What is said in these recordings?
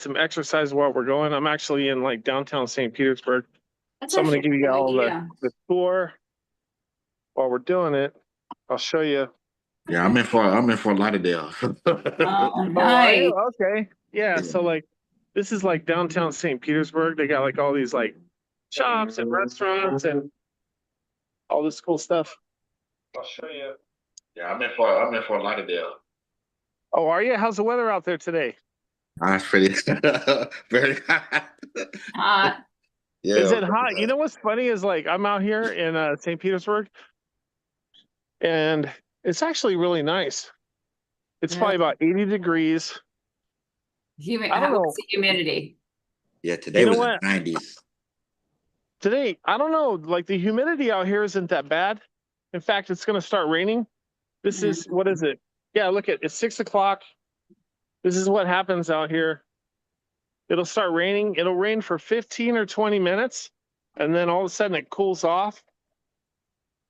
some exercise while we're going. I'm actually in like downtown St. Petersburg. That's So I'm going actually to give a you good all idea. the tour while we're doing it. I'll show you. Yeah, I'm in for Lauderdale. Oh, Oh, are you? nice. Okay. Yeah. So like this is like downtown St. Petersburg. They got like all these like shops and restaurants and all this cool stuff. I'll show you. Yeah, I'm in for Lauderdale. Oh, are you? How's the weather out there today? That's pretty very hot. Hot. Is Yeah, it hot? You know what's funny is like I'm out here in St. Petersburg and it's actually really nice. It's Really? probably about 80 degrees. I don't What's know. the humidity? yeah. You Today know was in what? the 90s. Today, I don't know. Like the humidity out here isn't that bad. In fact, it's going to start raining. This is, what is it? Yeah, look it's 6 o'clock. This is what happens out here. It'll start raining. It'll rain for 15 or 20 minutes. And then all of a sudden it cools off.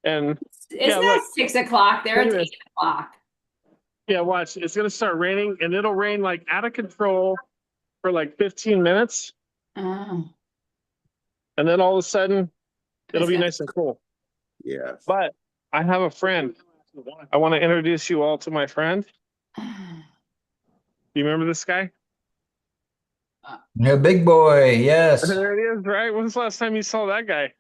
And yeah, Isn't look, that 6 o'clock there? look It's at this. 8 o'clock. Yeah, watch. It's going to start raining and it'll rain like out of control for like 15 minutes. Oh, And then all of a sudden it'll it's be gonna. nice and cool. Yeah. But I have a friend. I want to introduce you all to my friend. Do you remember this guy? Yeah, big boy. Yes. There it is, right? When's the last time you saw that guy?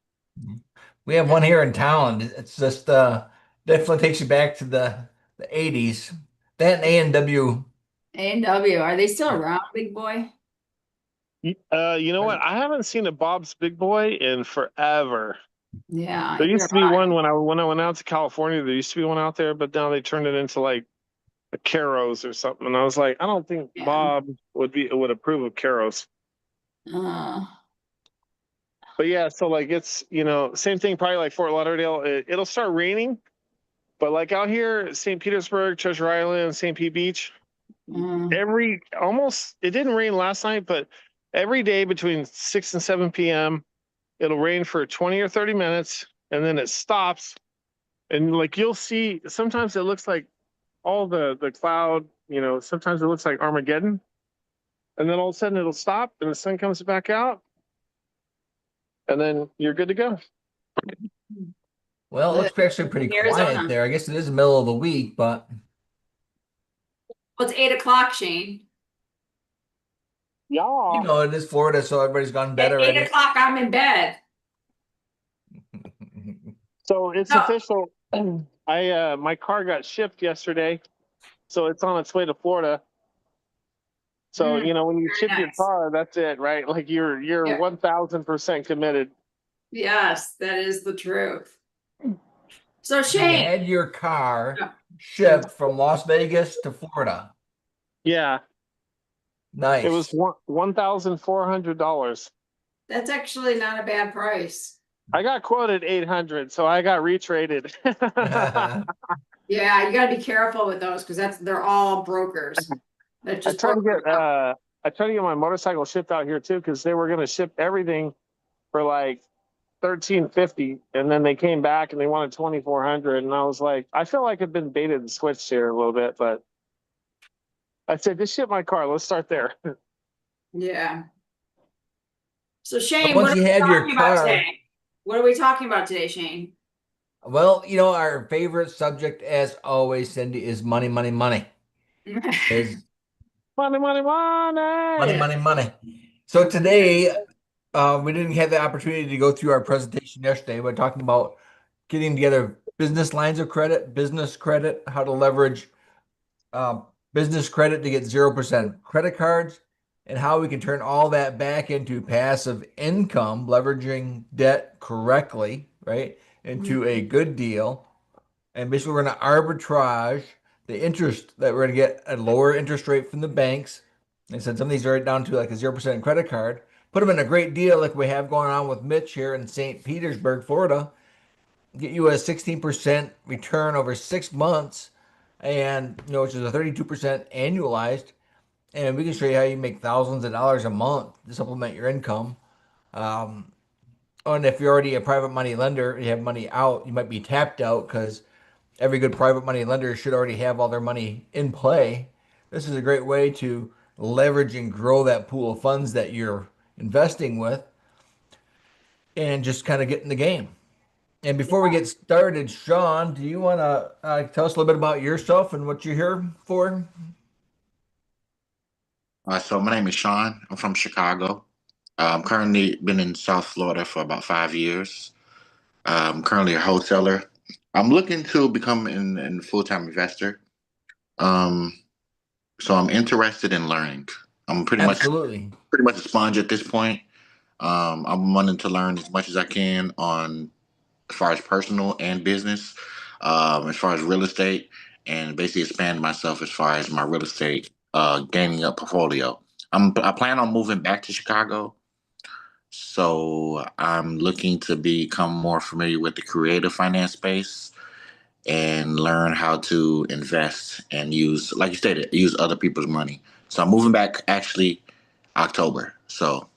We have one here in town. It's just definitely takes you back to the 80s. That and A&W. A&W, are they still around, big boy? You know what? I haven't seen a Bob's Big Boy in forever. Yeah, There either used to be have I. one when I went out to California. There used to be one out there, but now they turned it into like a Caro's or something. And I was like, I don't think Yeah. Bob would approve of Caro's. Uh, But yeah, so like it's same thing. Probably like Fort Lauderdale. It'll start raining, but like out here, St. Petersburg, Treasure Island, St. Pete Beach, uh, it didn't rain last night, but every day between 6 and 7 p.m. it'll rain for 20 or 30 minutes and then it stops. And like you'll see, sometimes it looks like all the cloud, sometimes it looks like Armageddon. And then all of a sudden it'll stop and the sun comes back out. And then you're good to go. Well, it looks actually pretty Arizona. quiet there. I guess it is the middle of the week, but Well, it's 8 o'clock, Shane. Yeah. it is Florida, so everybody's gone to bed At 8 already. o'clock, I'm in bed. So it's No. official. My car got shipped yesterday, so it's on its way to Florida. So when you ship your nice. car, that's it, right? Like you're Yeah. 1000% committed. Yes, that is the truth. So You Shane, had your car Yeah. shipped from Las Vegas to Florida. Yeah, Nice. it was $1,400. that's actually not a bad price. I got quoted 800, so I got retraded. Yeah, you got to be careful with those because they're all brokers. That I just tried to broker get my motorcycle shipped out here too because they were going to ship everything for like 1350, and then they came back and they wanted 2400, and I was like, I feel like I've been baited and switched here a little bit, but I said, just ship my car. Let's start there. Yeah. So Shane, Once what are you we have your talking about car, today? What are we talking about today, Shane? well, our favorite subject, as always, Cindy, is money, money, money. Is Money, money, money. money, money, money. So today, we didn't have the opportunity to go through our presentation yesterday. We're talking about getting together business lines of credit, business credit, how to leverage business credit to get 0% credit cards, and how we can turn all that back into passive income, leveraging debt correctly, right, into a good deal. And basically, we're going to arbitrage the interest that we're going to get a lower interest rate from the banks. They said some of these are right down to like a 0% credit card. Put them in a great deal like we have going on with Mitch here in St. Petersburg, Florida. Get you a 16% return over 6 months, and which is a 32% annualized. And we can show you how you make thousands of dollars a month to supplement your income. And if you're already a private money lender, you have money out, you might be tapped out because every good private money lender should already have all their money in play. This is a great way to leverage and grow that pool of funds that you're investing with and just kind of get in the game. And before we get started, Sean, do you want to tell us a little bit about yourself and what you're here for? So my name is Sean. I'm from Chicago. Currently been in South Florida for about 5 years. Currently a wholesaler. I'm looking to become a full-time investor. Um, so I'm interested in learning. I'm Absolutely. pretty much a sponge at this point. I'm wanting to learn as much as I can on as far as personal and business, as far as real estate, and basically expand myself as far as my real estate gaining a portfolio. I plan on moving back to Chicago, so I'm looking to become more familiar with the creative finance space and learn how to invest and use, like you stated, use other people's money. So I'm moving back actually October. So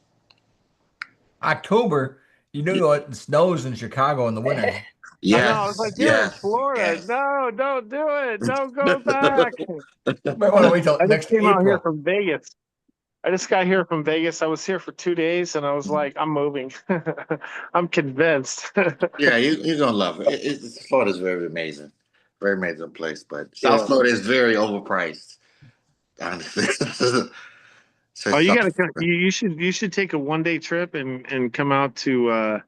October, you know what? It snows in Chicago in the winter. I know. I was like, yes, you're in yes, Florida. yes. No, don't do it. Don't go back. You might want to wait till I just next came out here April. from Vegas. I just got here from Vegas. I was here for 2 days and I was like, I'm moving. I'm convinced. Yeah, you're gonna love it. Florida's very amazing place. But South Yeah. Florida is very overpriced, honestly. So Oh, you South gotta come. Florida. You should take a 1 day trip and come out to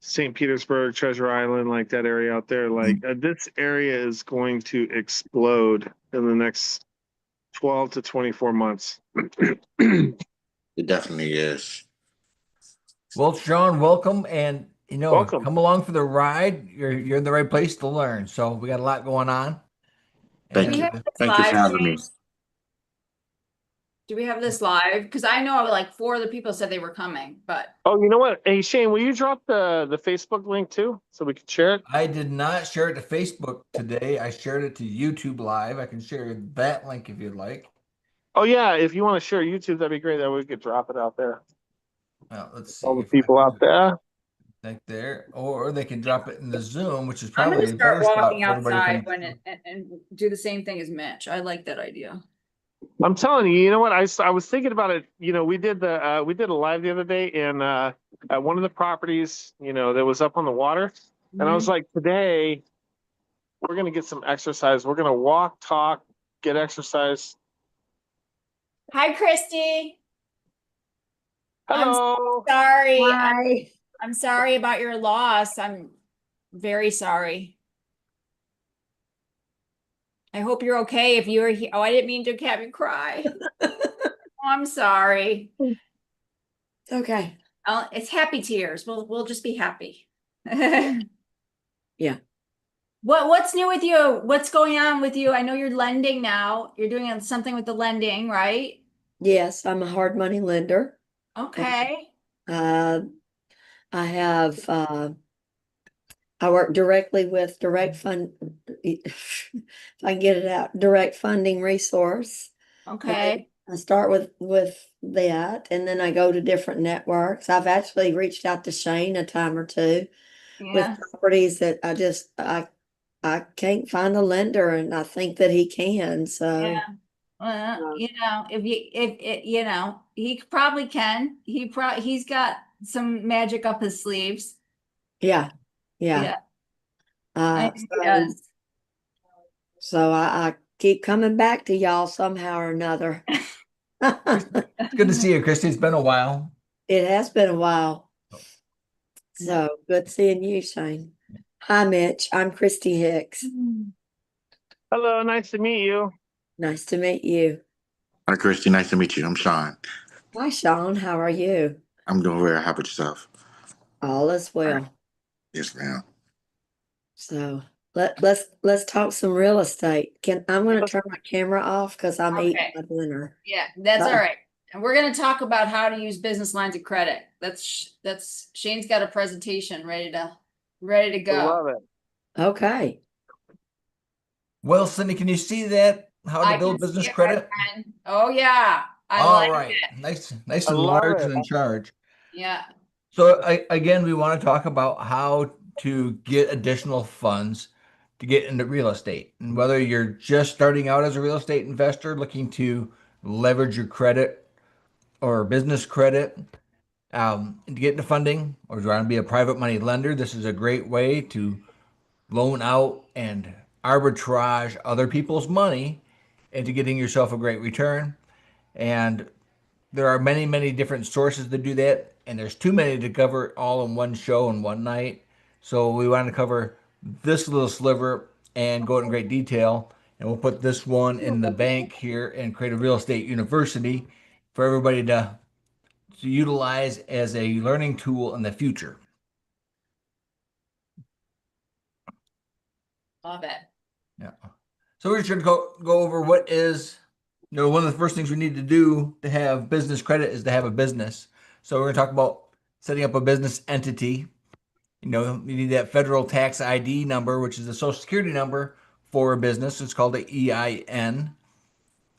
St. Petersburg, Treasure Island, like that area out there. Like this area is going to explode in the next 12 to 24 months. It definitely is. Well, Sean, welcome, and Welcome. come along for the ride. You're in the right place to learn. So we got a lot going on. Thank Do we you. have And this Thank you for live, having me. Shane? Do we have this live? Because I know like 4 other people said they were coming, but Oh, you know what? Hey, Shane, will you drop the Facebook link too so we can share it? I did not share it to Facebook today. I shared it to YouTube Live. I can share that link if you'd like. Oh yeah, if you want to share YouTube, that'd be great. That way we could drop it out there. Let's see All the if I people can out there. like there, or they can drop it in the Zoom, which is I'm probably gonna a start better spot walking for everybody to outside come. when and do the same thing as Mitch. I like that idea. I'm telling you, you know what? I was thinking about it. You know, we did a live the other day, and at one of the properties, that was up on the water, and I was Mhm. like, today we're gonna get some exercise. We're gonna walk, talk, get exercise. Hi, Christy. I'm Hello. sorry. Hi. I'm sorry about your loss. I'm very sorry. I hope you're okay. If you were here, oh, I didn't mean to have you cry. Oh, I'm sorry. Okay. It's happy tears. We'll just be happy. Yeah. What's new with you? What's going on with you? I know you're lending now. You're doing something with the lending, right? Yes, I'm a hard money lender. Okay. Uh, I have I work directly with direct fund if I can get it out, direct funding resource. Okay. I start with that and then I go to different networks. I've actually reached out to Shane a time or two with Yeah. properties that I can't find a lender and I think that he can. So Yeah. Well, if he probably can. He's got some magic up his sleeves. yeah, yeah. Yeah, I think he So does. I keep coming back to y'all somehow or another. It's good to see you, Christy. It's been a while. It has been a while. So good seeing you, Shane. Hi, Mitch. I'm Christy Hicks. Hello. Nice to meet you. Nice to meet you. Hi, Christy. Nice to meet you. I'm Sean. Hi, Sean. How are you? I'm doing well. How about yourself? All is well. Yes, ma'am. So let's talk some real estate. I'm going to turn my camera off because I'm eating Okay. my dinner. Yeah, that's Bye. all right. And we're gonna talk about how to use business lines of credit. That's Shane's got a presentation ready to I go. love it. Okay. Well, Cindy, can you see that? How to I build can see business it, my credit? friend. Oh yeah, I All like right. it. Nice I and love large it. and in charge. Yeah. So again, we want to talk about how to get additional funds to get into real estate. And whether you're just starting out as a real estate investor looking to leverage your credit or business credit to get into funding, or you want to be a private money lender, this is a great way to loan out and arbitrage other people's money into getting yourself a great return. And there are many, many different sources to do that, and there's too many to cover all in one show in one night. So we want to cover this little sliver and go in great detail. And we'll put this one in the bank here and create a real estate university for everybody to utilize as a learning tool in the future. Love it. Yeah. So we're just going to go over what is, one of the first things we need to do to have business credit is to have a business. So we're going to talk about setting up a business entity. You need that federal tax ID number, which is the social security number for a business. It's called the EIN.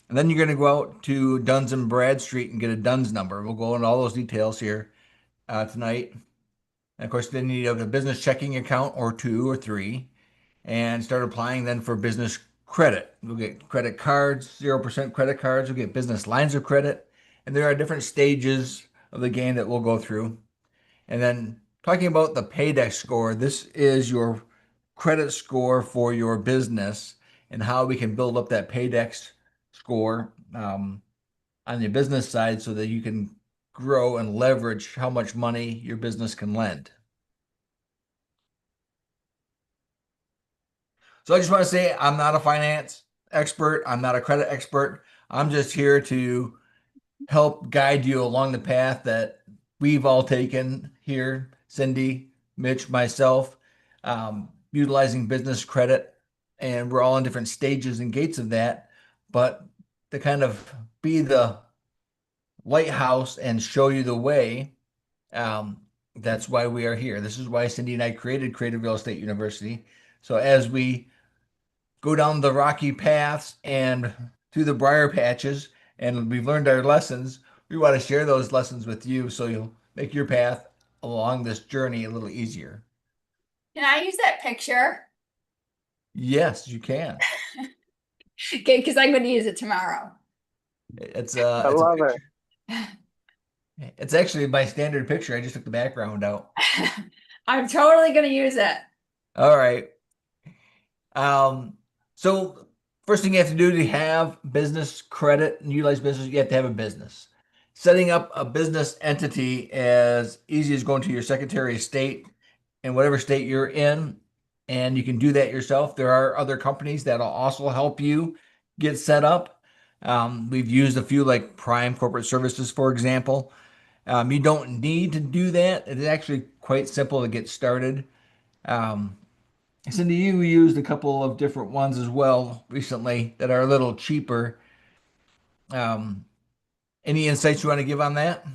And then you're going to go out to Duns and Bradstreet and get a Duns number. We'll go into all those details here tonight. And of course, then you need a business checking account or 2 or 3 and start applying then for business credit. We'll get credit cards, 0% credit cards. We'll get business lines of credit. And there are different stages of the game that we'll go through. And then talking about the paydex score, this is your credit score for your business and how we can build up that paydex score on the business side so that you can grow and leverage how much money your business can lend. So I just want to say I'm not a finance expert. I'm not a credit expert. I'm just here to help guide you along the path that we've all taken here, Cindy, Mitch, myself, utilizing business credit. And we're all in different stages and gates of that. But to kind of be the lighthouse and show you the way, that's why we are here. This is why Cindy and I created Creative Real Estate University. So as we go down the rocky paths and through the briar patches, and we've learned our lessons, we want to share those lessons with you so you'll make your path along this journey a little easier. Can I use that picture? Yes, you can. Okay, because I'm going to use it tomorrow. It's I it's a love picture. it. It's actually my standard picture. I just took the background out. I'm totally going to use it. All right. So first thing you have to do to have business credit and utilize business, you have to have a business. Setting up a business entity as easy as going to your Secretary of State in whatever state you're in, and you can do that yourself. There are other companies that'll also help you get set up. We've used a few like Prime Corporate Services, for example. You don't need to do that. It's actually quite simple to get started. Cindy, you used a couple of different ones as well recently that are a little cheaper. Any insights you want to give on that?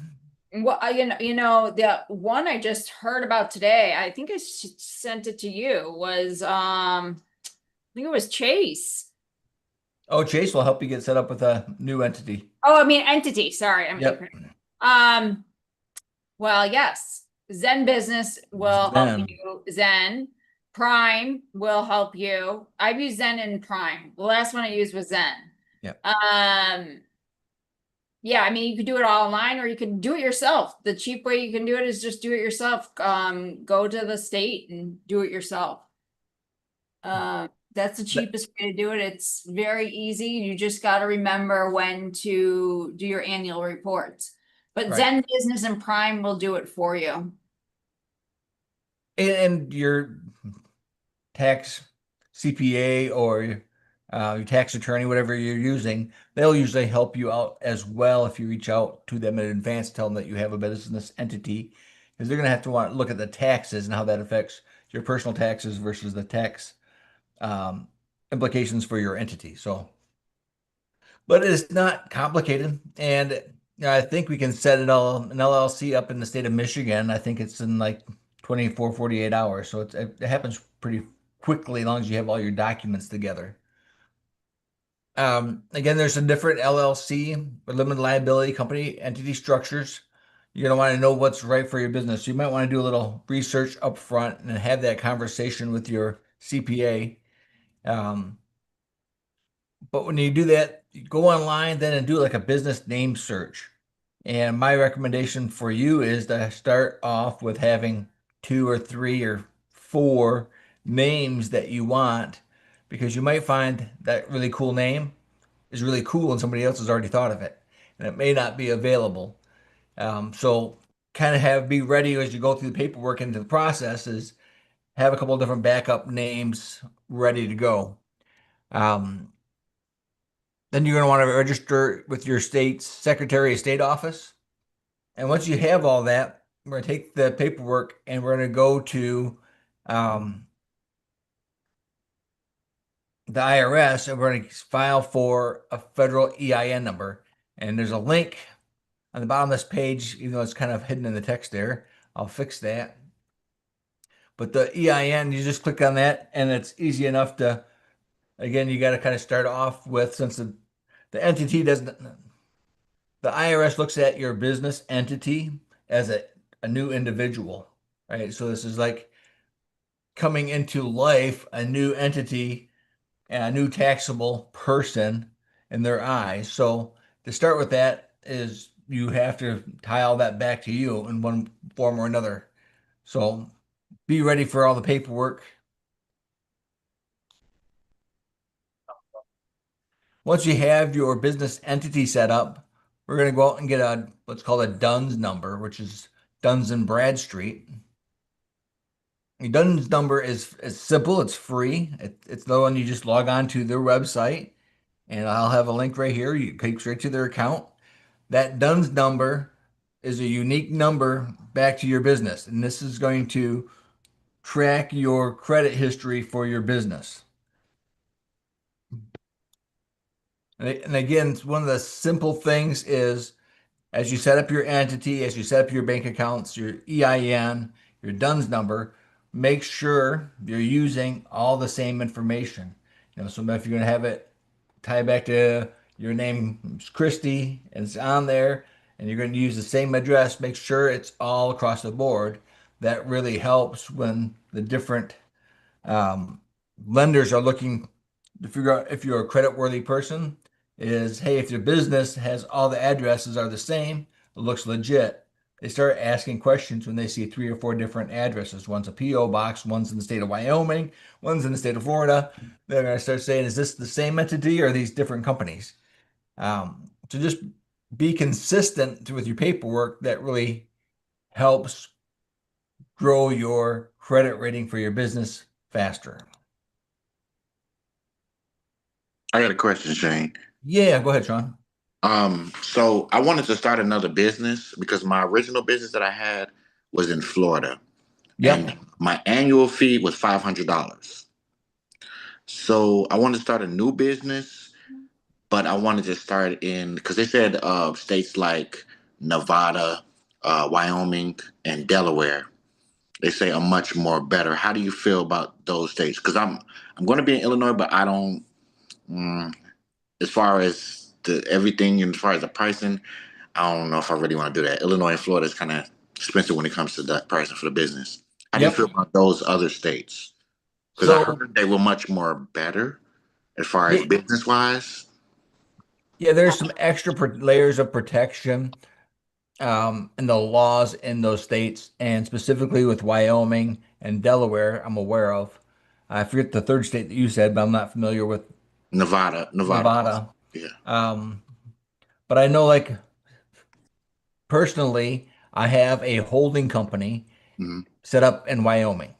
Well, the one I just heard about today, I think I sent it to you, was I think it was Chase. Oh, Chase will help you get set up with a new entity. Oh, I mean entity. Sorry, Yep. Well, yes, Zen Business will Zen. help you. Zen Prime will help you. I've used Zen and Prime. The last one I used was Zen. Yep. Yeah, I mean, you can do it all online or you can do it yourself. The cheap way you can do it is just do it yourself. Go to the state and do it yourself. That's the cheapest way to do it. It's very easy. You just got to remember when to do your annual reports. But Right. Zen Business and Prime will do it for you. And your tax CPA or your tax attorney, whatever you're using, they'll usually help you out as well if you reach out to them in advance, tell them that you have a business entity, because they're going to have to want to look at the taxes and how that affects your personal taxes versus the tax implications for your entity. So, but it's not complicated, and I think we can set an LLC up in the state of Michigan. I think it's in like 24, 48 hours. So it happens pretty quickly as long as you have all your documents together. Again, there's some different LLC or limited liability company entity structures. You're going to want to know what's right for your business. You might want to do a little research up front and have that conversation with your CPA Um, but when you do that, you go online then and do like a business name search. And my recommendation for you is to start off with having 2 or 3 or 4 names that you want, because you might find that really cool name is really cool and somebody else has already thought of it and it may not be available. So kind of be ready as you go through the paperwork into the process, is have a couple of different backup names ready to go. Um, then you're going to want to register with your state's Secretary of State office. And once you have all that, we're going to take the paperwork and we're going to go to um, the IRS and we're going to file for a federal EIN number. And there's a link on the bottom of this page, even though it's kind of hidden in the text there. I'll fix that. But the EIN, you just click on that and it's easy enough to, again, you got to kind of start off with, since the entity doesn't, the IRS looks at your business entity as a new individual, right? So this is like coming into life, a new entity and a new taxable person in their eyes. So to start with that is you have to tie all that back to you in one form or another. So be ready for all the paperwork. Once you have your business entity set up, we're going to go out and get a what's called a DUNS number, which is Duns and Bradstreet. The DUNS number is simple, it's free. It's the one you just log on to their website, and I'll have a link right here. You click straight to their account. That DUNS number is a unique number back to your business, and this is going to track your credit history for your business. And again, one of the simple things is, as you set up your entity, as you set up your bank accounts, your EIN, your DUNS number, make sure you're using all the same information. So if you're going to have it tie back to your name, Christy, and it's on there, and you're going to use the same address, make sure it's all across the board. That really helps when the different um, lenders are looking to figure out if you're a credit-worthy person. Is, hey, if your business has all the addresses are the same, it looks legit. They start asking questions when they see 3 or 4 different addresses. One's a PO box, one's in the state of Wyoming, one's in the state of Florida. They're going to start saying, is this the same entity or are these different companies? So just be consistent with your paperwork. That really helps grow your credit rating for your business faster. I got a question, Shane. Yeah, go ahead, Sean. So I wanted to start another business because my original business that I had was in Florida. Yep. And my annual fee was $500. So I wanted to start a new business, but I wanted to start in, because they said states like Nevada, Wyoming, and Delaware, they say are much more better. How do you feel about those states? Because I'm going to be in Illinois, but I don't. As far as the everything and as far as the pricing, I don't know if I really want to do that. Illinois and Florida is kind of expensive when it comes to that pricing for the business. How do you Yep. feel about those other states? Because I So heard they were much more better as far as yeah, business wise. yeah, there's some extra layers of protection in the laws in those states, and specifically with Wyoming and Delaware, I'm aware of. I forget the third state that you said, but I'm not familiar with Nevada also. Nevada. Yeah. Um, but I know, like, personally, I have a holding company Hmm. set up in Wyoming.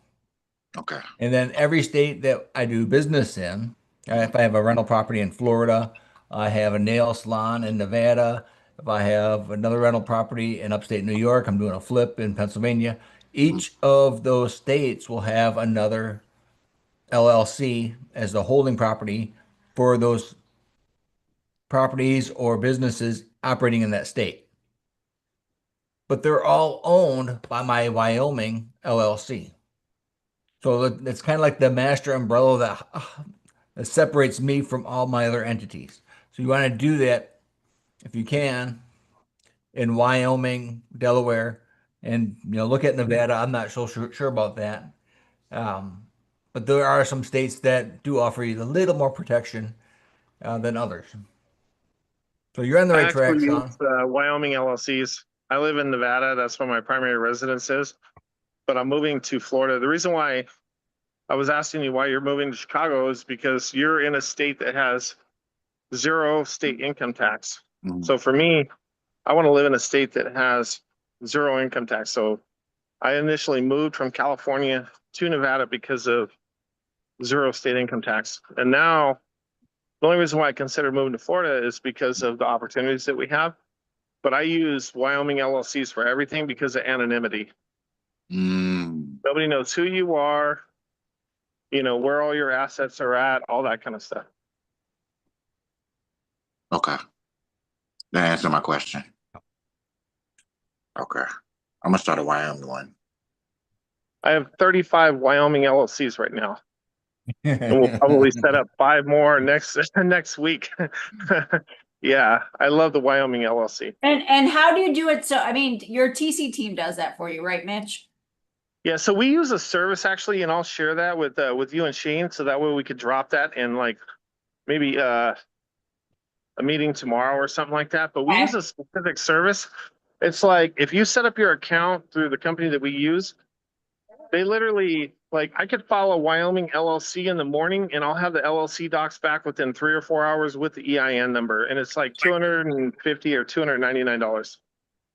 Okay. And then every state that I do business in, if I have a rental property in Florida, I have a nail salon in Nevada. If I have another rental property in upstate New York, I'm doing a flip in Pennsylvania. Mhm. Each of those states will have another LLC as the holding property for those properties or businesses operating in that state. But they're all owned by my Wyoming LLC. So it's kind of like the master umbrella that separates me from all my other entities. So you want to do that if you can in Wyoming, Delaware, and look at Nevada. I'm not so sure about that. Um, but there are some states that do offer you a little more protection than others. So you're on the I right track, actually use Sean. Wyoming LLCs. I live in Nevada. That's where my primary residence is, but I'm moving to Florida. The reason why I was asking you why you're moving to Chicago is because you're in a state that has zero state income tax. Mhm. So for me, I want to live in a state that has zero income tax. So I initially moved from California to Nevada because of zero state income tax. And now the only reason why I consider moving to Florida is because of the opportunities that we have. But I use Wyoming LLCs for everything because of anonymity. Mm, Nobody knows who you are, where all your assets are at, all that kind of stuff. okay. That answered my question. Okay. I'm gonna start a Wyoming one. I have 35 Wyoming LLCs right now, and we'll probably set up 5 more next week. Yeah, I love the Wyoming LLC. And how do you do it? So, I mean, your TC team does that for you, right, Mitch? Yeah, so we use a service actually, and I'll share that with you and Shane, so that way we could drop that in like maybe a meeting tomorrow or something like that. But we Okay. use a specific service. It's like if you set up your account through the company that we use, they literally like I could file a Wyoming LLC in the morning, and I'll have the LLC docs back within 3 or 4 hours with the EIN number, and it's like $250 or $299.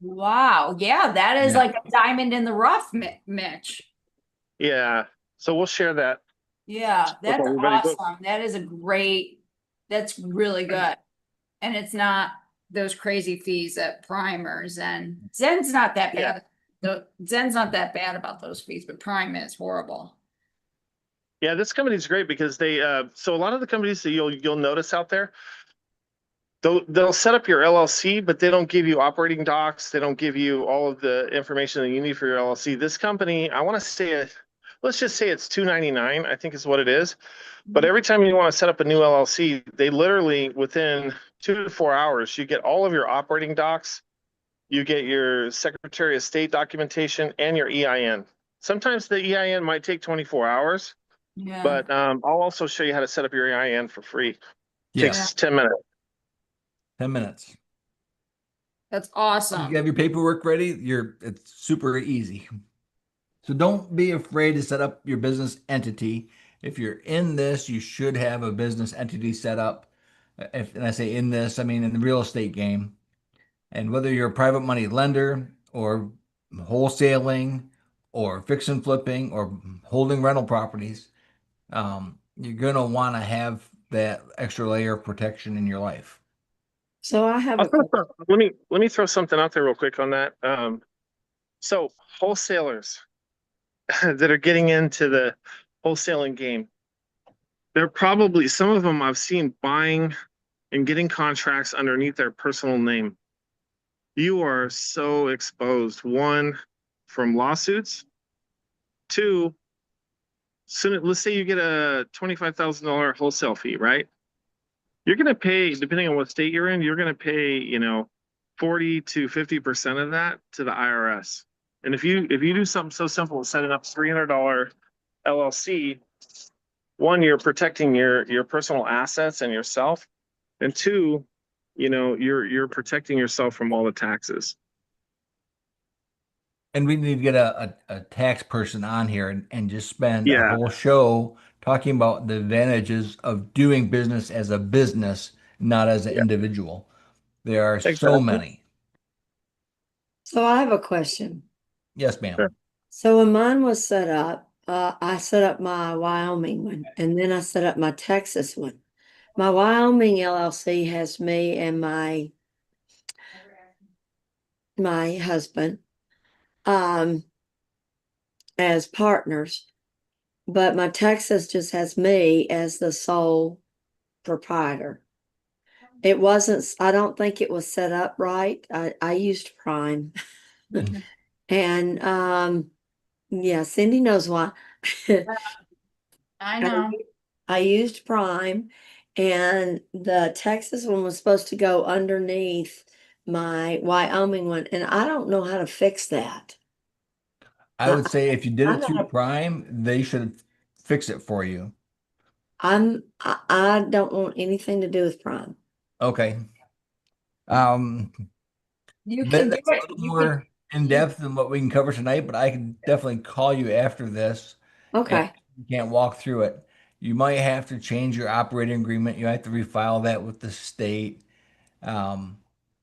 Wow. Yeah, that is Yeah. like a diamond in the rough, Mitch. Yeah, so we'll share that Yeah, with that's everybody. But awesome. That's really good. And it's not those crazy fees at primers, and Zen's not that Yeah. bad. Zen's not that bad about those fees, but Prime is horrible. yeah, this company's great because they so a lot of the companies that you'll notice out there, they'll set up your LLC, but they don't give you operating docs. They don't give you all of the information that you need for your LLC. This company, I want to say it, let's just say it's $299, I think is what it is. But every time you want to set up a new LLC, they literally within 2 to 4 hours, you get all of your operating docs, you get your Secretary of State documentation, and your EIN. Sometimes the EIN might take 24 hours, Yeah. but I'll also show you how to set up your EIN for free. Yes, Takes 10 minutes. 10 minutes. That's You awesome. have your paperwork ready. It's super easy. So don't be afraid to set up your business entity. If you're in this, you should have a business entity set up. And I say in this, I mean in the real estate game. And whether you're a private money lender or wholesaling or fix and flipping or holding rental properties, you're going to want to have that extra layer of protection in your life. So I have a Let me throw something out there real quick on that. So wholesalers that are getting into the wholesaling game, they're probably some of them I've seen buying and getting contracts underneath their personal name. You are so exposed. One, from lawsuits. Two, let's say you get a $25,000 wholesale fee, right? You're going to pay, depending on what state you're in, you're going to pay, 40 to 50% of that to the IRS. And if you do something so simple as setting up $300 LLC, one, you're protecting your personal assets and yourself, and two, you're protecting yourself from all the taxes. And we need to get a tax person on here and just spend a Yeah, whole show talking about the advantages of doing business as a business, not as an yeah, individual. There are so exactly. many. So I have a question. Yes, ma'am. Sure. So when mine was set up, I set up my Wyoming one, and then I set up my Texas one. My Wyoming LLC has me and my husband as partners, but my Texas just has me as the sole proprietor. It wasn't, I don't think it was set up right. I used Prime. And yeah, Cindy knows why. I know. I used Prime, and the Texas one was supposed to go underneath my Wyoming one, and I don't know how to fix that. I would say if you did I'm it through not Prime, they should fix it for you. I don't want anything to do with Prime. Okay. You can do That's a it. little more in depth than what we can cover tonight, but I can definitely call you after this and Okay, you can't walk through it. You might have to change your operating agreement. You have to refile that with the state. Um,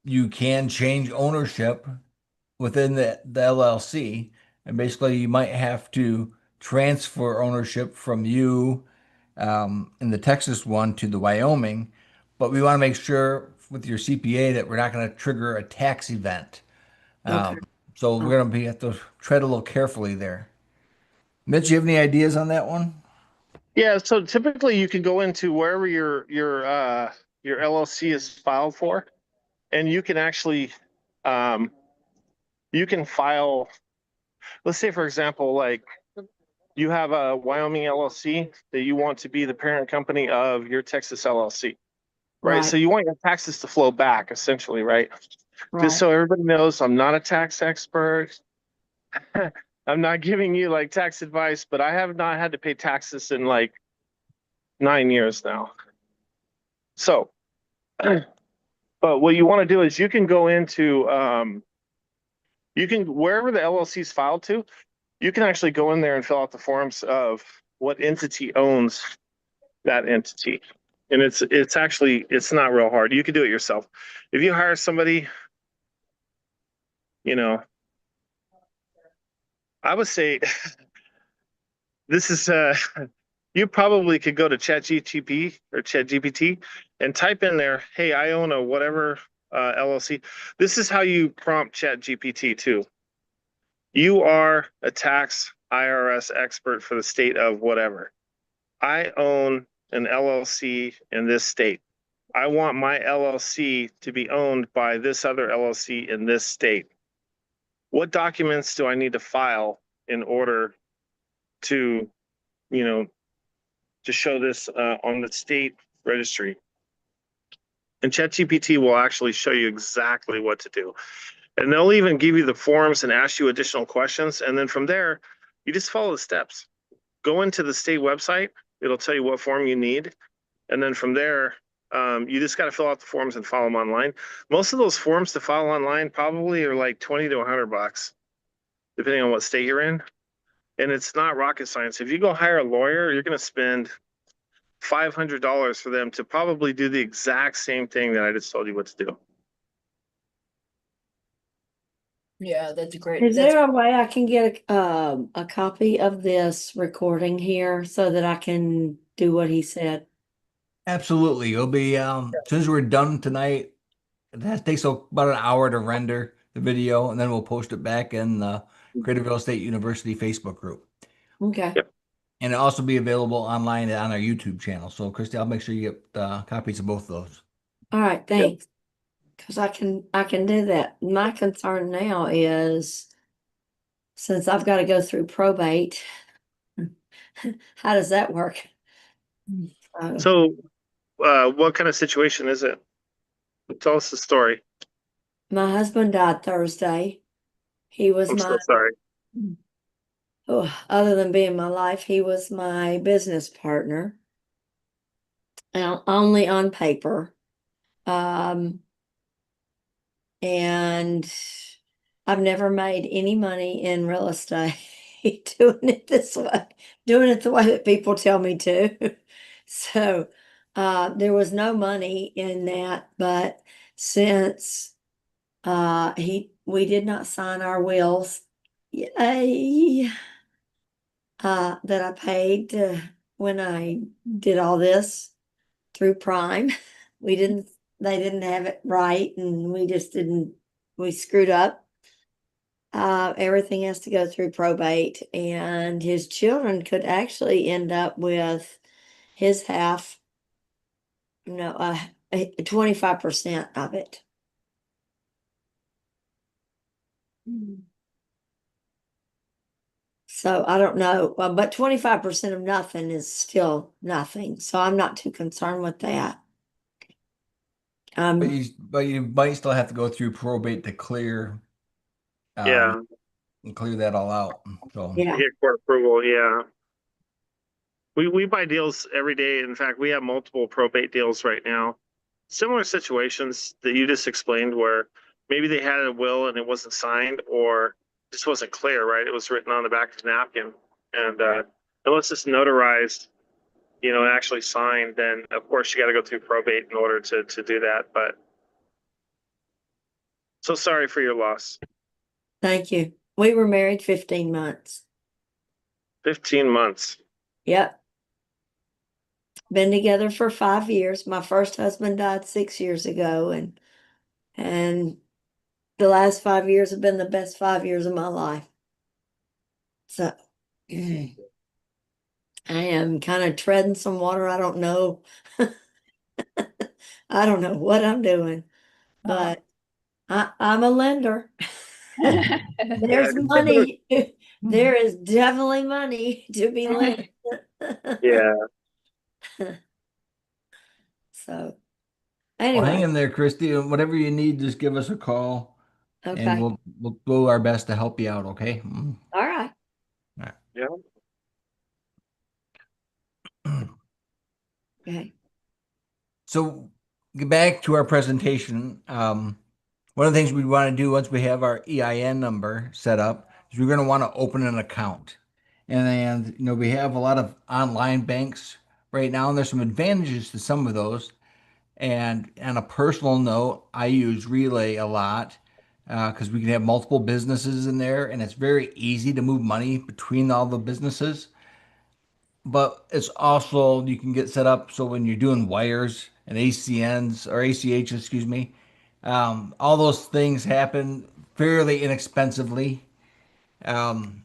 you can change ownership within the LLC, and basically you might have to transfer ownership from you in the Texas one to the Wyoming, but we want to make sure with your CPA that we're not going to trigger a tax event. okay. So we're going to have to tread a little carefully there. Mitch, you have any ideas on that one? Yeah, so typically you can go into wherever your LLC is filed for, and you can actually um, you can file. Let's say, for example, like you have a Wyoming LLC that you want to be the parent company of your Texas LLC, right? So Right, you want your taxes to flow back, essentially, right? Just right. so everybody knows, I'm not a tax expert. I'm not giving you like tax advice, but I have not had to pay taxes in like 9 years now. So, but what you want to do is you can go into you can wherever the LLC is filed to, you can actually go in there and fill out the forms of what entity owns that entity. And it's actually it's not real hard. You can do it yourself. If you hire somebody, you know, I would say this is you probably could go to ChatGPT or ChatGPT and type in there, "Hey, I own a whatever LLC." This is how you prompt ChatGPT too. You are a tax IRS expert for the state of whatever. I own an LLC in this state. I want my LLC to be owned by this other LLC in this state. What documents do I need to file in order to, you know, to show this on the state registry? And ChatGPT will actually show you exactly what to do. And they'll even give you the forms and ask you additional questions. And then from there, you just follow the steps. Go into the state website. It'll tell you what form you need. And then from there, you just got to fill out the forms and file them online. Most of those forms to file online probably are like 20 to $100, depending on what state you're in. And it's not rocket science. If you go hire a lawyer, you're going to spend $500 for them to probably do the exact same thing that I just told you what to do. Yeah, that's great. Is That's there a way I can get a copy of this recording here so that I can do what he said? Absolutely. It'll be as soon as we're done tonight, that takes about an hour to render the video, and then we'll post it back in the Creative Real Estate University Facebook group. Okay. Yep. And it'll also be available online on our YouTube channel. So, Christy, I'll make sure you get copies of both of those. All right, thanks. Because I can do that. My concern now is since I've got to go through probate, how does that work? So, what kind of situation is it? Tell us the story. My husband died Thursday. He was I'm so my, sorry. other than being my life, he was my business partner. Only on paper. And I've never made any money in real estate doing it this way, doing it the way that people tell me to. So there was no money in that, but since we did not sign our wills, yay, that I paid when I did all this through Prime. They didn't have it right, and we screwed up. Everything has to go through probate, and his children could actually end up with his half, 25% of it. So I don't know, well, but 25% of nothing is still nothing. So I'm not too concerned with that. But you might still have to go through probate to clear Yeah, and clear that all out. So Yeah. get court approval. Yeah. We buy deals every day. In fact, we have multiple probate deals right now. Similar situations that you just explained where maybe they had a will and it wasn't signed or just wasn't clear, right? It was written on the back of the napkin. And unless it's notarized, and actually signed, then of course you got to go through probate in order to do that. But so sorry for your loss. Thank you. We were married 15 months. 15 months. Yep. Been together for 5 years. My first husband died 6 years ago, and the last 5 years have been the best 5 years of my life. So I am kind of treading some water. I don't know. I don't know what I'm doing, but I'm a lender. There's money. There is definitely money to be lent. Yeah. So Well, hang anyway, in there, Christy. And whatever you need, just give us a call, and okay. we'll do our best to help you out. Okay. All right. Yeah. Okay. So get back to our presentation. One of the things we want to do once we have our EIN number set up is we're going to want to open an account. And we have a lot of online banks right now, and there's some advantages to some of those. And on a personal note, I use Relay a lot because we can have multiple businesses in there, and it's very easy to move money between all the businesses. But it's also you can get set up so when you're doing wires and ACNs or ACH, excuse me, all those things happen fairly inexpensively. Um,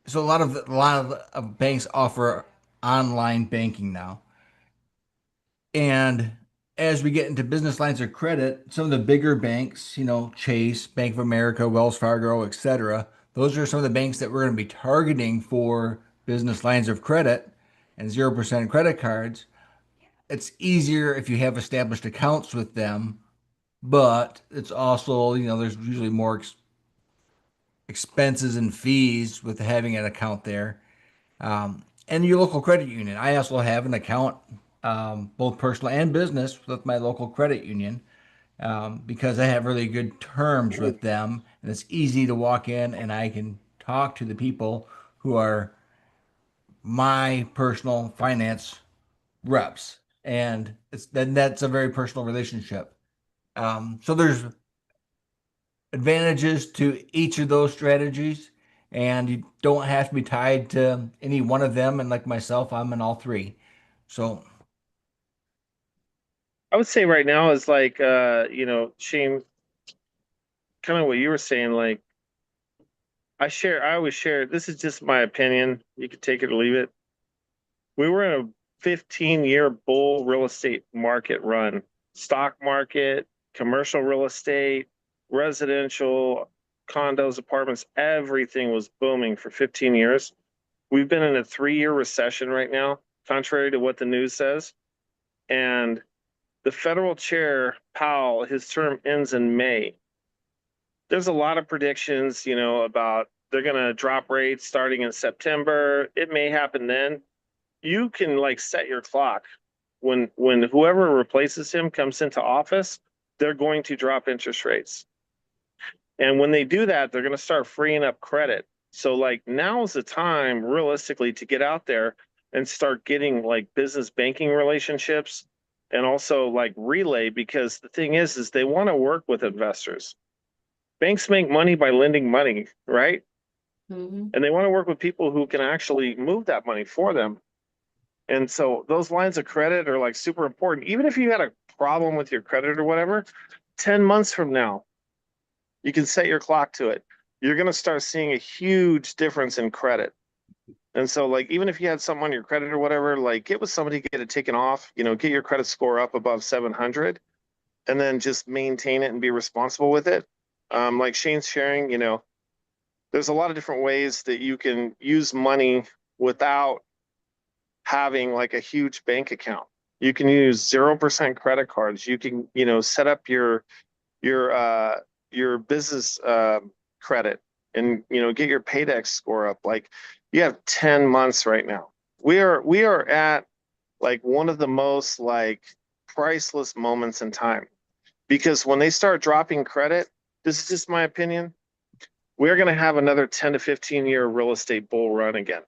so a lot of banks offer online banking now. And as we get into business lines of credit, some of the bigger banks, Chase, Bank of America, Wells Fargo, etc., those are some of the banks that we're going to be targeting for business lines of credit and 0% credit cards. It's easier if you have established accounts with them, but it's also, there's usually more expenses and fees with having an account there. And your local credit union. I also have an account, both personal and business, with my local credit union because I have really good terms with them, and it's easy to walk in and I can talk to the people who are my personal finance reps, and that's a very personal relationship. So there's advantages to each of those strategies, and you don't have to be tied to any one of them. And like myself, I'm in all three. So I would say right now is like, Shane, kind of what you were saying, like I always share, this is just my opinion. You could take it or leave it. We were in a 15-year bull real estate market run, stock market, commercial real estate, residential, condos, apartments, everything was booming for 15 years. We've been in a 3-year recession right now, contrary to what the news says. And the federal chair, Powell, his term ends in May. There's a lot of predictions, about they're going to drop rates starting in September. It may happen then. You can like set your clock when whoever replaces him comes into office, they're going to drop interest rates. And when they do that, they're going to start freeing up credit. So like now is the time realistically to get out there and start getting like business banking relationships and also like Relay, because the thing is they want to work with investors. Banks make money by lending money, right? Mhm. And they want to work with people who can actually move that money for them. And so those lines of credit are like super important. Even if you had a problem with your credit or whatever, 10 months from now, you can set your clock to it. You're going to start seeing a huge difference in credit. And so like, even if you had something on your credit or whatever, like get with somebody, get it taken off, get your credit score up above 700 and then just maintain it and be responsible with it. Like Shane's sharing, there's a lot of different ways that you can use money without having like a huge bank account. You can use 0% credit cards. You can, set up your your business credit and get your Paydex score up. Like you have 10 months right now. we are at like one of the most like priceless moments in time, because when they start dropping credit, this is just my opinion, we're going to have another 10 to 15 year real estate bull run again.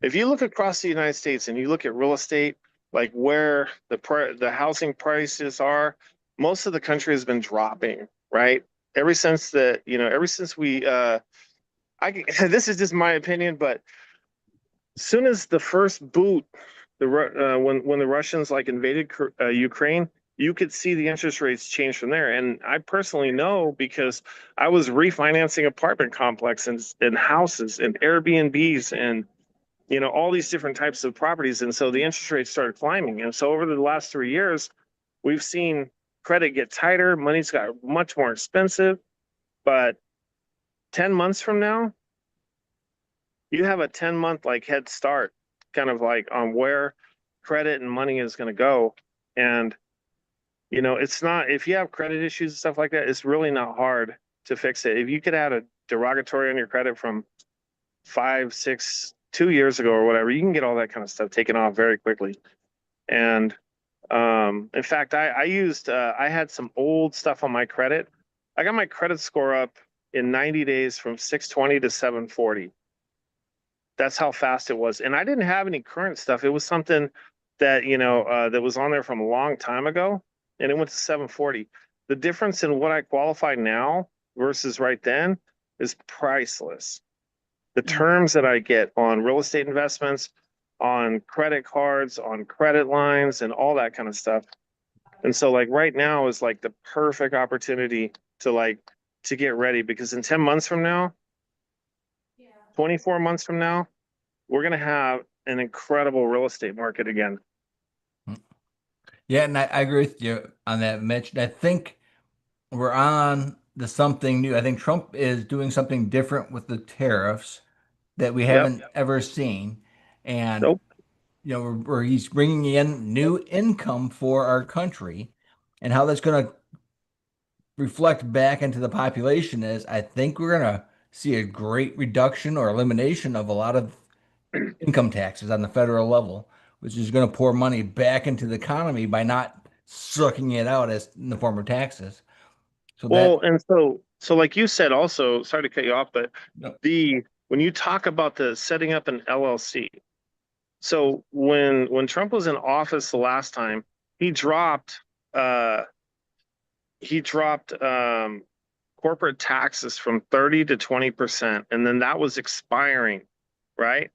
If you look across the United States and you look at real estate, like where the housing prices are, most of the country has been dropping, right? Ever since ever since this is just my opinion, but soon as the first boot, when the Russians like invaded Ukraine, you could see the interest rates change from there. And I personally know because I was refinancing apartment complexes and houses and Airbnbs and all these different types of properties. And so the interest rates started climbing. And so over the last 3 years, we've seen credit get tighter, money's got much more expensive. But 10 months from now, you have a 10-month like head start, kind of like on where credit and money is going to go. And it's not, if you have credit issues and stuff like that, it's really not hard to fix it. If you could add a derogatory on your credit from 5, 6, 2 years ago or whatever, you can get all that kind of stuff taken off very quickly. And in fact, I had some old stuff on my credit. I got my credit score up in 90 days from 620 to 740. That's how fast it was. And I didn't have any current stuff. It was something that, that was on there from a long time ago, and it went to 740. The difference in what I qualify now versus right then is priceless. The terms that I get on real estate investments, on credit cards, on credit lines, and all that kind of stuff. And so like right now is like the perfect opportunity to get ready, because in 10 months from now, 24 months from now, we're going to have an incredible real estate market again. Yeah, and I agree with you on that, Mitch. I think we're on the something new. I think Trump is doing something different with the tariffs that we Yep. haven't ever seen. And, Nope. where he's bringing in new income for our country, and how that's going to reflect back into the population is, I think we're going to see a great reduction or elimination of a lot of income taxes on the federal level, which is going to pour money back into the economy by not sucking it out as in the form of taxes. So that, Well, and so like you said also, sorry to cut you off, but no, when you talk about the setting up an LLC, so when Trump was in office the last time, he dropped uh he dropped corporate taxes from 30 to 20%, and then that was expiring, right?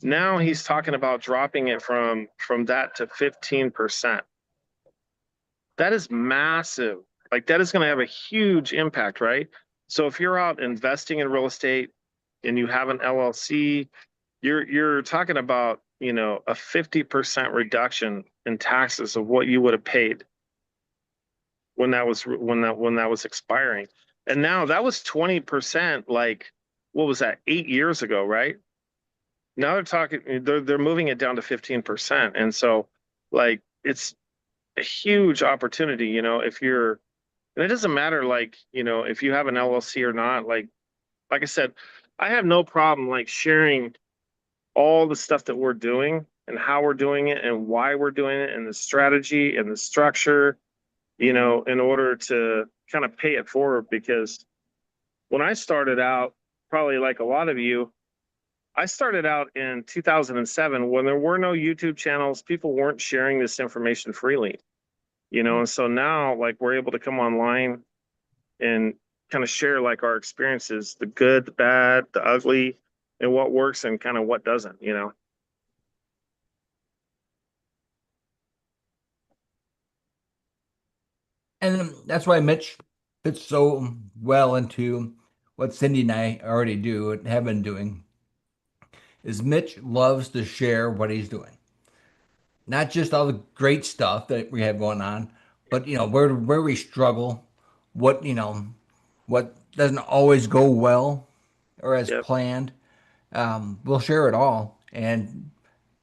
Now he's talking about dropping it from that to 15%. That is massive. Like that is going to have a huge impact, right? So if you're out investing in real estate and you have an LLC, you're talking about, a 50% reduction in taxes of what you would have paid when that was expiring. And now that was 20%, like what was that, 8 years ago, right? Now they're moving it down to 15%. And so like it's a huge opportunity, and it doesn't matter like, if you have an LLC or not, like I said, I have no problem like sharing all the stuff that we're doing and how we're doing it and why we're doing it and the strategy and the structure, in order to kind of pay it forward. Because when I started out, probably like a lot of you, I started out in 2007 when there were no YouTube channels. People weren't sharing this information freely, and so now like we're able to come online and kind of share like our experiences, the good, the bad, the ugly, and what works and kind of what doesn't. and that's why Mitch fits so well into what Cindy and I already do and have been doing, is Mitch loves to share what he's doing. Not just all the great stuff that we have going on, but where we struggle, what what doesn't always go well or as Yep. planned. We'll share it all and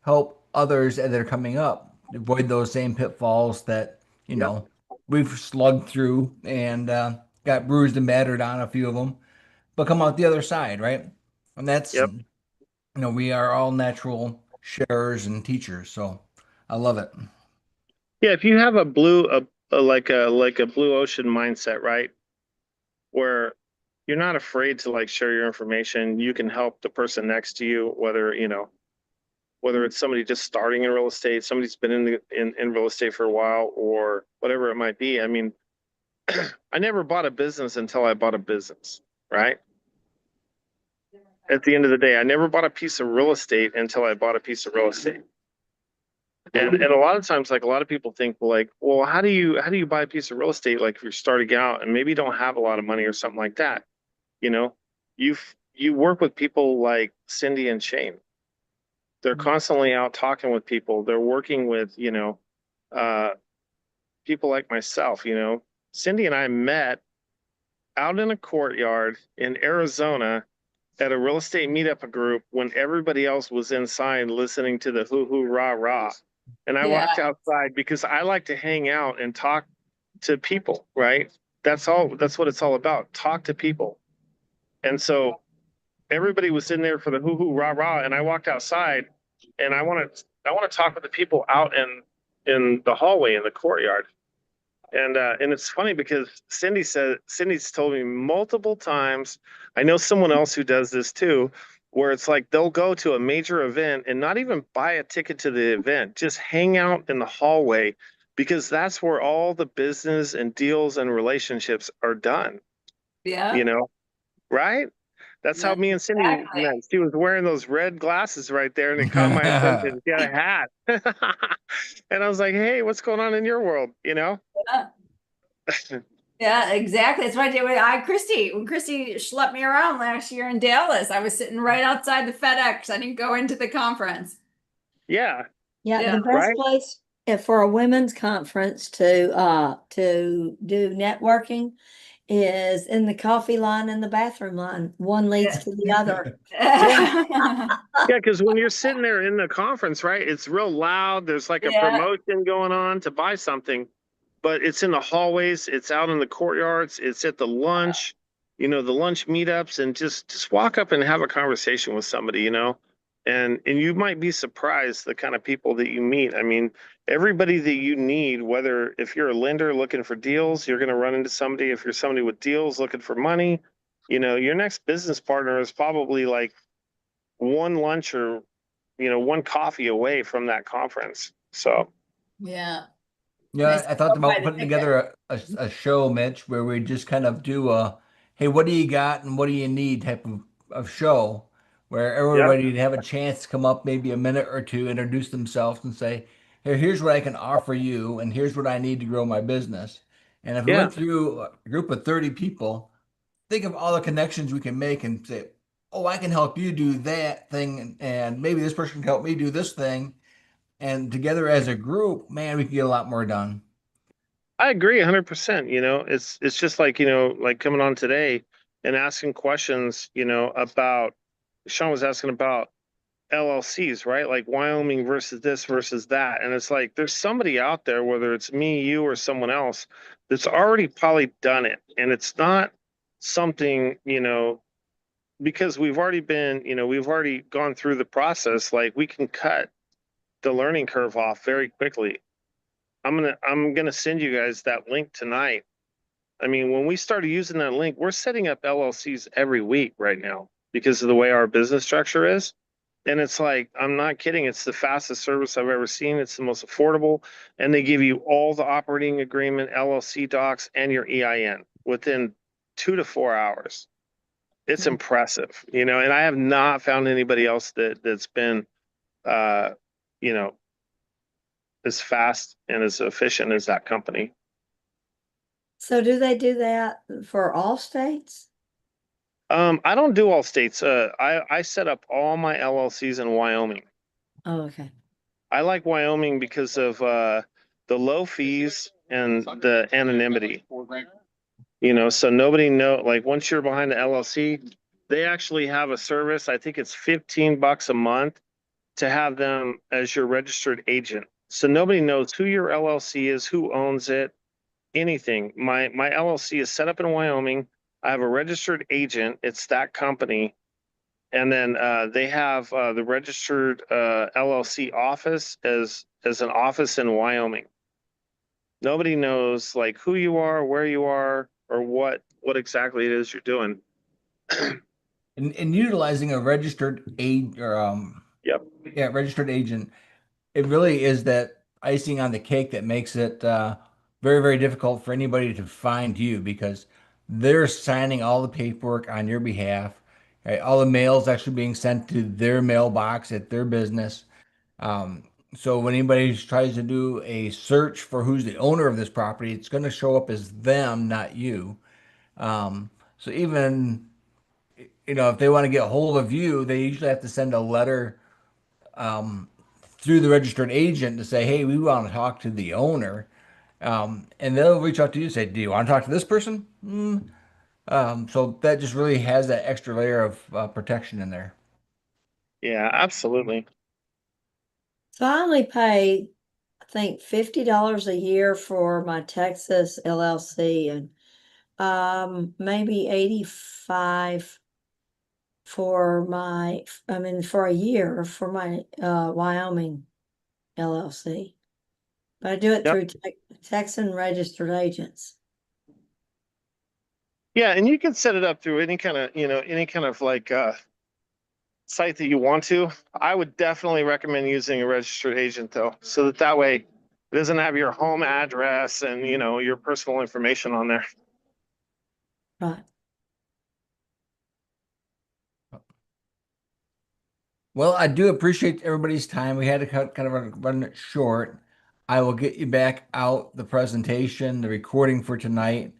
help others that are coming up avoid those same pitfalls that Yep. we've slugged through and got bruised and battered on a few of them, but come out the other side, right? And that's Yep. we are all natural sharers and teachers. So I love it. Yeah, if you have a blue, like a blue ocean mindset, right? Where you're not afraid to like share your information, you can help the person next to you, whether, whether it's somebody just starting in real estate, somebody's been in real estate for a while, or whatever it might be. I mean, I never bought a business until I bought a business, right? At the end of the day, I never bought a piece of real estate until I bought a piece of real estate. And a lot of times, like a lot of people think, well, like, well, how do you buy a piece of real estate? Like if you're starting out and maybe you don't have a lot of money or something like that, you know, you work with people like Cindy and Shane. They're constantly out talking with people. They're working with, uh, people like myself. Cindy and I met out in a courtyard in Arizona at a real estate meetup group when everybody else was inside listening to the hoo hoo rah rah. And I Yeah. walked outside because I like to hang out and talk to people, right? That's all, that's what it's all about. Talk to people. And so everybody was in there for the hoo hoo rah rah. And I walked outside and I want to talk with the people out in the hallway in the courtyard. And it's funny because Cindy's told me multiple times. I know someone else who does this too, where it's like they'll go to a major event and not even buy a ticket to the event, just hang out in the hallway because that's where all the business and deals and relationships are done, Yeah. right? That's how Yeah, me and Cindy exactly. met. She was wearing those red glasses right there and it caught my attention. She had a hat. And I was like, hey, what's going on in your world? Yeah. Yeah, exactly. That's what I did with Christy. When Christy schlepped me around last year in Dallas, I was sitting right outside the FedEx. I didn't go into the conference. Yeah, Yeah, Yeah. the best right. place for a women's conference to do networking is in the coffee line and the bathroom line. One leads to the other. Yeah, because when you're sitting there in the conference, right, it's real loud. There's like a Yeah. promotion going on to buy something, but it's in the hallways, it's out in the courtyards, it's at the lunch, the lunch meetups, and just walk up and have a conversation with somebody, and you might be surprised the kind of people that you meet. I mean, everybody that you need, whether if you're a lender looking for deals, you're going to run into somebody. If you're somebody with deals looking for money, your next business partner is probably like one lunch or one coffee away from that conference. So Yeah. Yeah, Nice I to thought go buy about the putting ticket. together a show, Mitch, where we just kind of do a, hey, what do you got and what do you need type of show, where yeah, everybody would have a chance to come up maybe a minute or two, introduce themselves and say, hey, here's what I can offer you and here's what I need to grow my business. And if we yeah, went through a group of 30 people, think of all the connections we can make and say, oh, I can help you do that thing and maybe this person can help me do this thing. And together as a group, man, we can get a lot more done. I agree 100%. It's just like, like coming on today and asking questions, about Sean was asking about LLCs, right? Like Wyoming versus this versus that. And it's like there's somebody out there, whether it's me, you, or someone else, that's already probably done it. And it's not something, because we've already gone through the process, like we can cut the learning curve off very quickly. I'm gonna send you guys that link tonight. I mean, when we started using that link, we're setting up LLCs every week right now because of the way our business structure is. And it's like, I'm not kidding. It's the fastest service I've ever seen. It's the most affordable. And they give you all the operating agreement, LLC docs, and your EIN within 2 to 4 hours. It's impressive, and I have not found anybody else that's been, uh, you know, as fast and as efficient as that company. So do they do that for all states? I don't do all states. I set up all my LLCs in Wyoming. Oh, okay. I like Wyoming because of the low fees and the anonymity. So nobody know. Like once you're behind the LLC, they actually have a service. I think it's $15 a month to have them as your registered agent. So nobody knows who your LLC is, who owns it, anything. My LLC is set up in Wyoming. I have a registered agent. It's that company. And then they have the registered LLC office as an office in Wyoming. Nobody knows like who you are, where you are, or what exactly it is you're doing. And utilizing a registered Yep. registered agent, it really is that icing on the cake that makes it very, very difficult for anybody to find you because they're signing all the paperwork on your behalf. Right? All the mail's actually being sent to their mailbox at their business. Um, so when anybody tries to do a search for who's the owner of this property, it's going to show up as them, not you. So even if they want to get a hold of you, they usually have to send a letter through the registered agent to say, "Hey, we want to talk to the owner," and they'll reach out to you and say, "Do you want to talk to this person?" So that just really has that extra layer of protection in there. Yeah, absolutely. So I only pay, I think, $50 a year for my Texas LLC and maybe 85 for for a year for my Wyoming LLC. But I do it Yep. through Texan registered agents. Yeah, and you can set it up through any kind of like site that you want to. I would definitely recommend using a registered agent though, so that way it doesn't have your home address and your personal information on there. Right. Well, I do appreciate everybody's time. We had to kind of run it short. I will get you back out the presentation, the recording for tonight.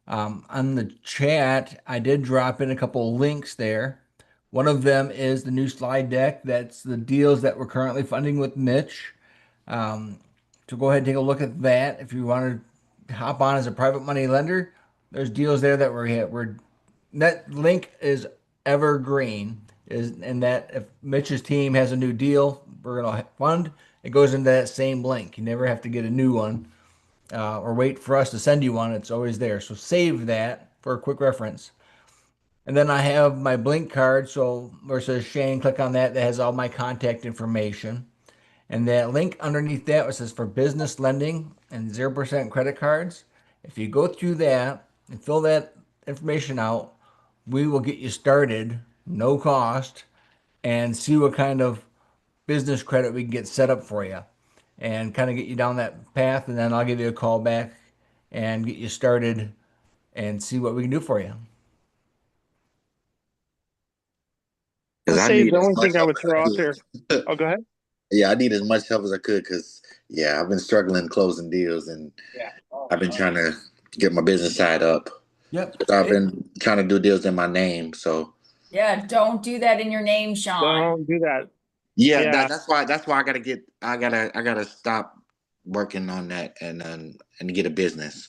On the chat, I did drop in a couple of links there. One of them is the new slide deck. That's the deals that we're currently funding with Mitch. So go ahead and take a look at that. If you want to hop on as a private money lender, there's deals there that we're that link is evergreen. And that if Mitch's team has a new deal, we're gonna fund. It goes into that same link. You never have to get a new one or wait for us to send you one. It's always there. So save that for a quick reference. And then I have my Blink card. So where it says Shane, click on that. That has all my contact information. And that link underneath that it says for business lending and 0% credit cards. If you go through that and fill that information out, we will get you started, no cost, and see what kind of business credit we can get set up for you and kind of get you down that path. And then I'll give you a call back and get you started and see what we can do for you. I'll Because I say need the as only much thing I help would as I throw out there. could. Oh, go ahead. Yeah, I need as much help as I could because I've been struggling closing deals and I've been trying to get my business side up. Yep. I've been trying to do deals in my name, so Yeah, don't do that in your name, Sean. Don't do that. yeah, Yeah. that's why I gotta stop working on that and get a business.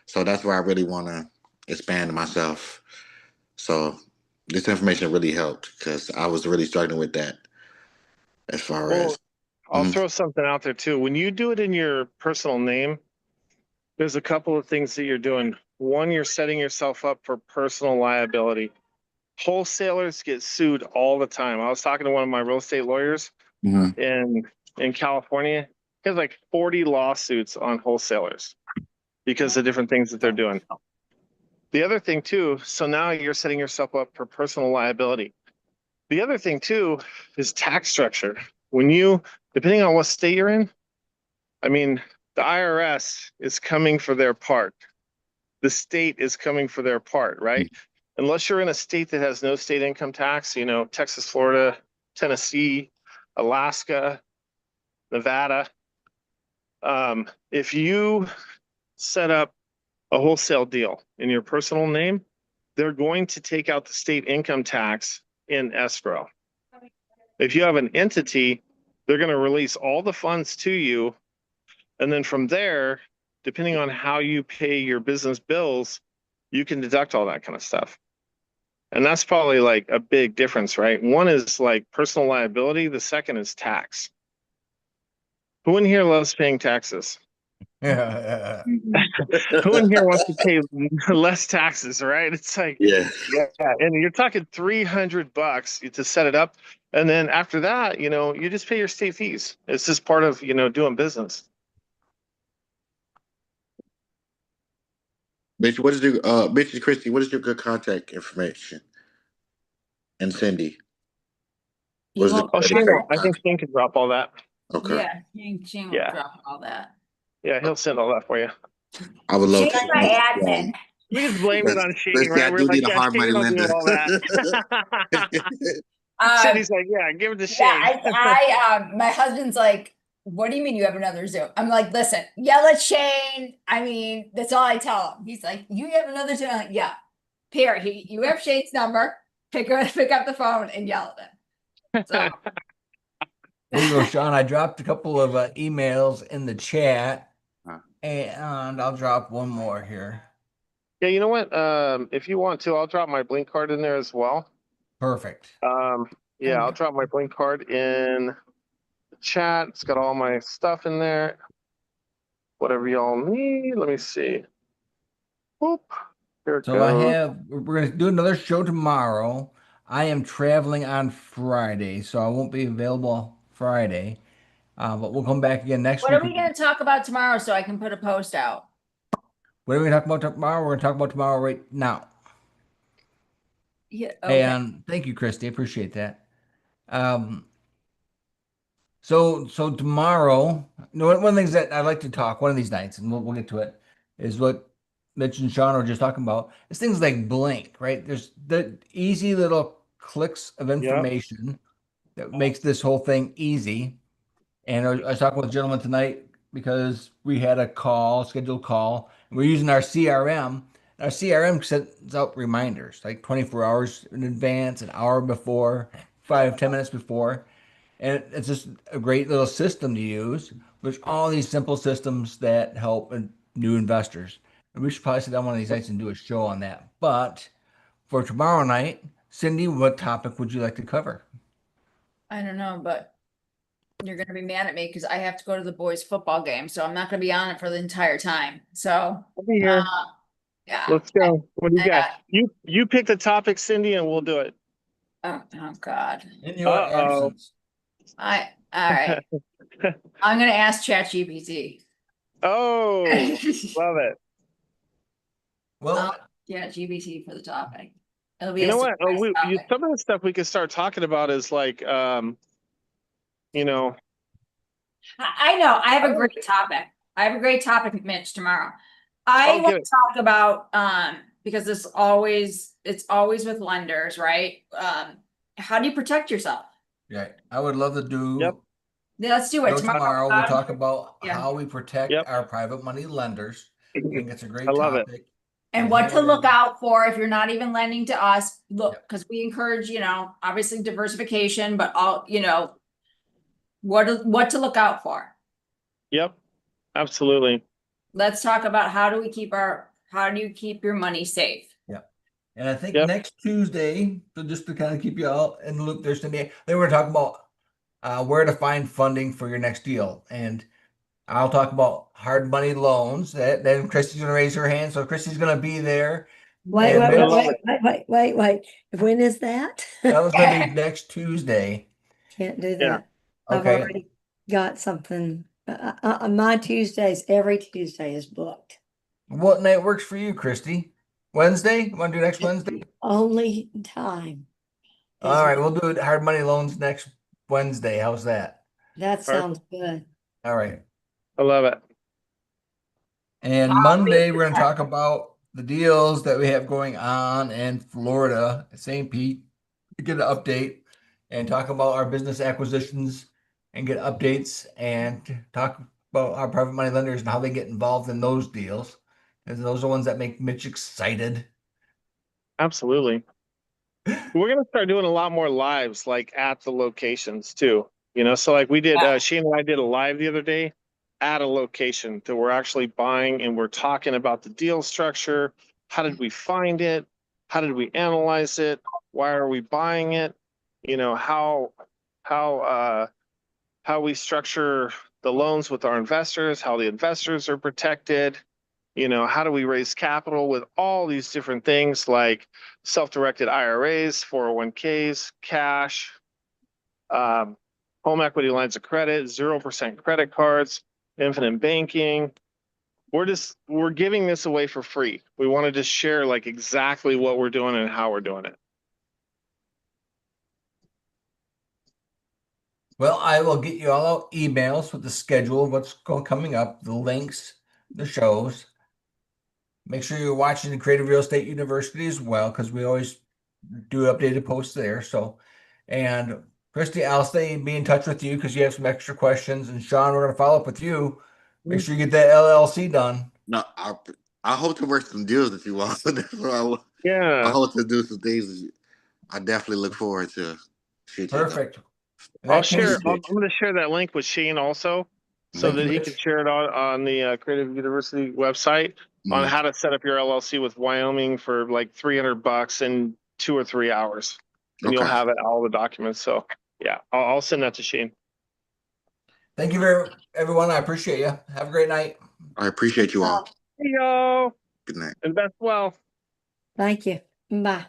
So that's where I really want to expand myself. So this information really helped because I was really struggling with that as far Well, as. I'll throw something out there too. When you do it in your personal name, there's a couple of things that you're doing. One, you're setting yourself up for personal liability. Wholesalers get sued all the time. I was talking to one of my real estate lawyers Mhm. in California. He has like 40 lawsuits on wholesalers because of different things that they're doing. The other thing too, so now you're setting yourself up for personal liability. The other thing too is tax structure. When you, depending on what state you're in, I mean, the IRS is coming for their part. The state is coming for their part, right? Unless you're in a state that has no state income tax, Texas, Florida, Tennessee, Alaska, Nevada. If you set up a wholesale deal in your personal name, they're going to take out the state income tax in escrow. If you have an entity, they're going to release all the funds to you. And then from there, depending on how you pay your business bills, you can deduct all that kind of stuff. And that's probably like a big difference, right? One is like personal liability. The second is tax. Who in here loves paying taxes? Who in here wants to pay less taxes, right? It's like, Yeah. yeah, and you're talking $300 to set it up. And then after that, you just pay your state fees. It's just part of, doing business. Mitch, Mitch and Christy, what is your good contact information? And Cindy, what You is the won't. Oh, credit Shane, card I think contact? Shane can drop all that. Okay. Yeah, Shane will Yeah. drop all that. Yeah, he'll send all that for you. I would love Shane's to. my admin. We just blame it on Shane, Let's see, right? I We're do like, need a yeah, hard money Shane will do lender. all that. Um, Cindy's like, yeah, give it to yeah, Shane. my husband's like, what do you mean you have another Zoom? I'm like, listen, yell at Shane. I mean, that's all I tell him. He's like, you have another Zoom? I'm like, yeah. Pierre, you have Shane's number. Pick up the phone and yell at him. So There you go, Sean. I dropped a couple of emails in the chat, Huh. and I'll drop one more here. Yeah, you know what? If you want to, I'll drop my Blink card in there as well. Perfect. Yeah, I'll drop my Blink card in the chat. It's got all my stuff in there. Whatever y'all need. Let me see. Whoop. Here it So goes. we're going to do another show tomorrow. I am traveling on Friday, so I won't be available Friday. But we'll come back again next what week. are we going to talk about tomorrow so I can put a post out? What are we talking about tomorrow? We're going to talk about tomorrow right now. Yeah. Okay. And thank you, Christy. Appreciate that. So tomorrow, one of the things that I'd like to talk one of these nights, and we'll get to it, is what Mitch and Sean were just talking about. It's things like Blink, right? There's the easy little clicks of information that makes this whole thing easy. And I was talking with a gentleman tonight because we had a scheduled call, and we're using our CRM. Our CRM sends out reminders like 24 hours in advance, an hour before, 5-10 minutes before. And it's just a great little system to use. There's all these simple systems that help new investors. And we should probably sit down one of these nights and do a show on that. But for tomorrow night, Cindy, what topic would you like to cover? I don't know, but you're going to be mad at me because I have to go to the boys' football game. So I'm not going to be on it for the entire time. So, I'll be here. yeah. Let's go. What do you got? Yeah. You pick the topic, Cindy, and we'll do it. Oh God. In your absence. All right. I'm going to ask ChatGPT. Oh, love it. Well, yeah, GBT for the topic. It'll be You a know what? surprise topic. Some of the stuff we could start talking about is like, you know, I know. I have a great topic. I have a great topic, Mitch, tomorrow. I Oh, want good. to talk about because it's always with lenders, right? How do you protect yourself? yeah, I would love to do. Yep. Yeah, let's do it So tomorrow. We'll talk about yeah. how we protect Yep. our private money lenders. I think it's a great I love it. topic. And what to look out for if you're not even lending to us. Look, because we encourage, obviously diversification, but all, what to look out for. Yep. Absolutely. Let's talk about how do you keep your money safe? Yeah. And I think next Tuesday, so just to kind of keep you all in the loop there, Cindy, then we're talking about where to find funding for your next deal. And I'll talk about hard money loans. Then Christy's going to raise her hand. So Christy's going to be there. Wait. When is that? That was going to be next Tuesday. Can't do that. Yeah. I've Okay. already got something. My Tuesdays, every Tuesday is booked. What night works for you, Christy? Wednesday? You want to do next Wednesday? Only time. All right, we'll do hard money loans next Wednesday. How's that? That sounds good. All right. I love it. And Monday, we're going to talk about the deals that we have going on in Florida, St. Pete, to get an update and talk about our business acquisitions and get updates and talk about our private money lenders and how they get involved in those deals. Because those are the ones that make Mitch excited. Absolutely. We're going to start doing a lot more lives like at the locations too. So like we did, Shane and I did a live the other day at a location that we're actually buying, and we're talking about the deal structure. How did we find it? How did we analyze it? Why are we buying it? How we structure the loans with our investors, how the investors are protected. You know, how do we raise capital with all these different things like self-directed IRAs, 401ks, cash, home equity lines of credit, 0% credit cards, infinite banking. We're giving this away for free. We want to just share like exactly what we're doing and how we're doing it. Well, I will get you all out emails with the schedule of what's coming up, the links, the shows. Make sure you're watching the Creative Real Estate University as well, because we always do updated posts there. So, and Christy, I'll be in touch with you because you have some extra questions. And Sean, we're going to follow up with you. Make sure you get that LLC done. No, I hope to work some deals with you all. I Yeah. hope to do some things. I definitely look forward to. Perfect. In I'll that share. case, I'm going to share that link with Shane also, so Thank you, that he Rich. can share it on the Creative University website on how to set up your LLC with Wyoming for like $300 in 2 or 3 hours, and you'll Okay. have it, all the documents. So yeah, I'll send that to Shane. Thank you everyone. I appreciate you. Have a great night. I appreciate you all. Hey, yo, Good night. and best well. Thank you. Bye.